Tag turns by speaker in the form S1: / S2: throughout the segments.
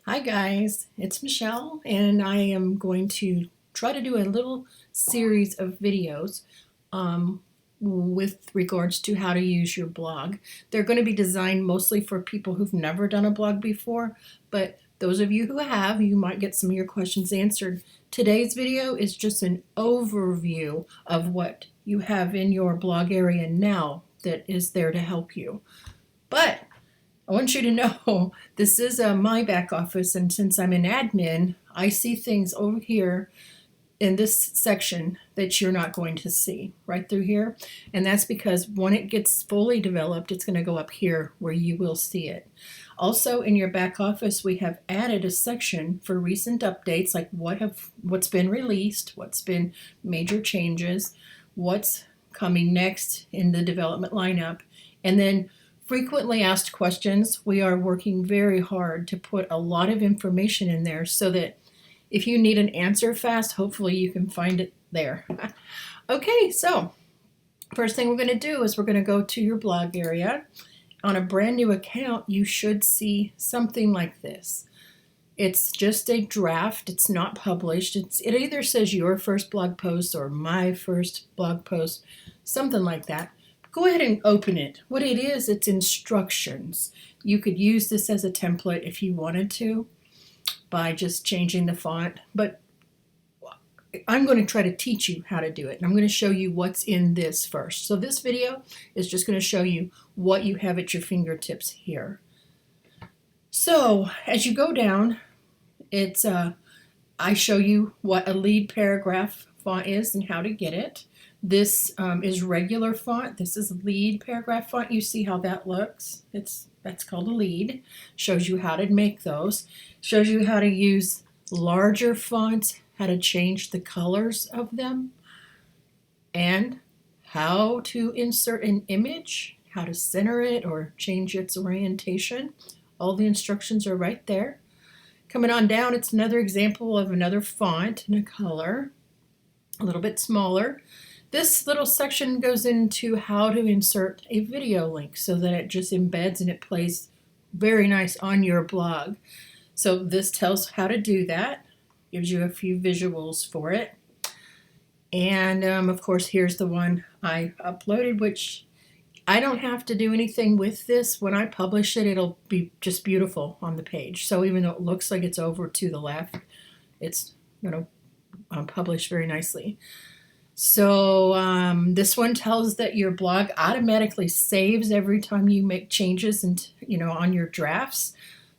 S1: Hi guys, it's Michelle and I am going to try to do a little series of videos with regards to how to use your blog. They're going to be designed mostly for people who've never done a blog before, but those of you who have, you might get some of your questions answered. Today's video is just an overview of what you have in your blog area now that is there to help you. But I want you to know this is my back office, and since I'm an admin, I see things over here in this section that you're not going to see right through here. And that's because when it gets fully developed, it's going to go up here where you will see it. Also, in your back office, we have added a section for recent updates, like what's been released, what's been major changes, what's coming next in the development lineup, and then frequently asked questions. We are working very hard to put a lot of information in there so that if you need an answer fast, hopefully you can find it there. Okay, so first thing we're going to do is we're going to go to your blog area. On a brand new account, you should see something like this. It's just a draft. It's not published. It either says your first blog post or my first blog post, something like that. Go ahead and open it. What it is, it's instructions. You could use this as a template if you wanted to by just changing the font, but I'm going to try to teach you how to do it. And I'm going to show you what's in this first. So this video is just going to show you what you have at your fingertips here. So as you go down, I show you what a lead paragraph font is and how to get it. This is regular font. This is lead paragraph font. You see how that looks. That's called a lead. Shows you how to make those. Shows you how to use larger fonts, how to change the colors of them, and how to insert an image, how to center it or change its orientation. All the instructions are right there. Coming on down, it's another example of another font and a color, a little bit smaller. This little section goes into how to insert a video link so that it just embeds and it plays very nice on your blog. So this tells how to do that, gives you a few visuals for it. And of course, here's the one I uploaded, which I don't have to do anything with this. When I publish it, it'll be just beautiful on the page. So even though it looks like it's over to the left, it's going to publish very nicely. So this one tells that your blog automatically saves every time you make changes and on your drafts.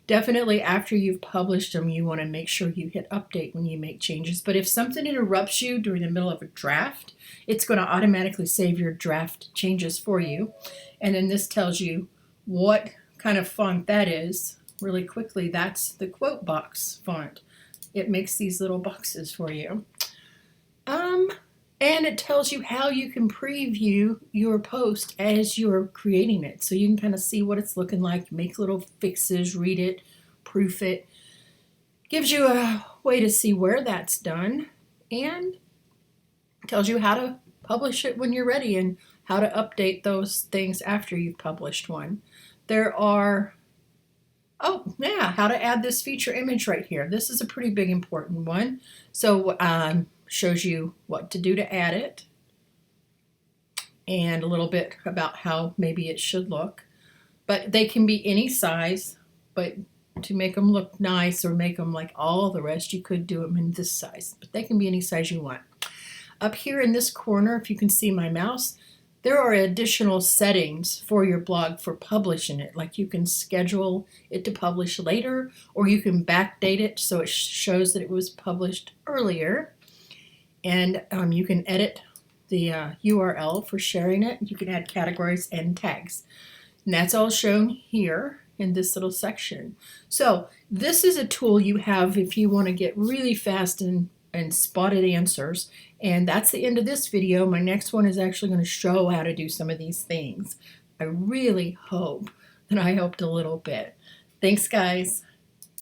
S1: Definitely after you've published them, you want to make sure you hit update when you make changes. But if something interrupts you during the middle of a draft, it's going to automatically save your draft changes for you. And then this tells you what kind of font that is. Really quickly, that's the quote box font. It makes these little boxes for you. And it tells you how you can preview your post as you're creating it. So you can kind of see what it's looking like, make little fixes, read it, proof it. Gives you a way to see where that's done, and tells you how to publish it when you're ready and how to update those things after you've published one. There are, oh yeah, how to add this feature image right here. This is a pretty big important one. So shows you what to do to add it and a little bit about how maybe it should look. But they can be any size, but to make them look nice or make them like all the rest, you could do them in this size, but they can be any size you want. Up here in this corner, if you can see my mouse, there are additional settings for your blog for publishing it. Like you can schedule it to publish later, or you can backdate it so it shows that it was published earlier. And you can edit the URL for sharing it. You can add categories and tags. And that's all shown here in this little section. So this is a tool you have if you want to get really fast and spotted answers. And that's the end of this video. My next one is actually going to show how to do some of these things. I really hope that I helped a little bit. Thanks, guys.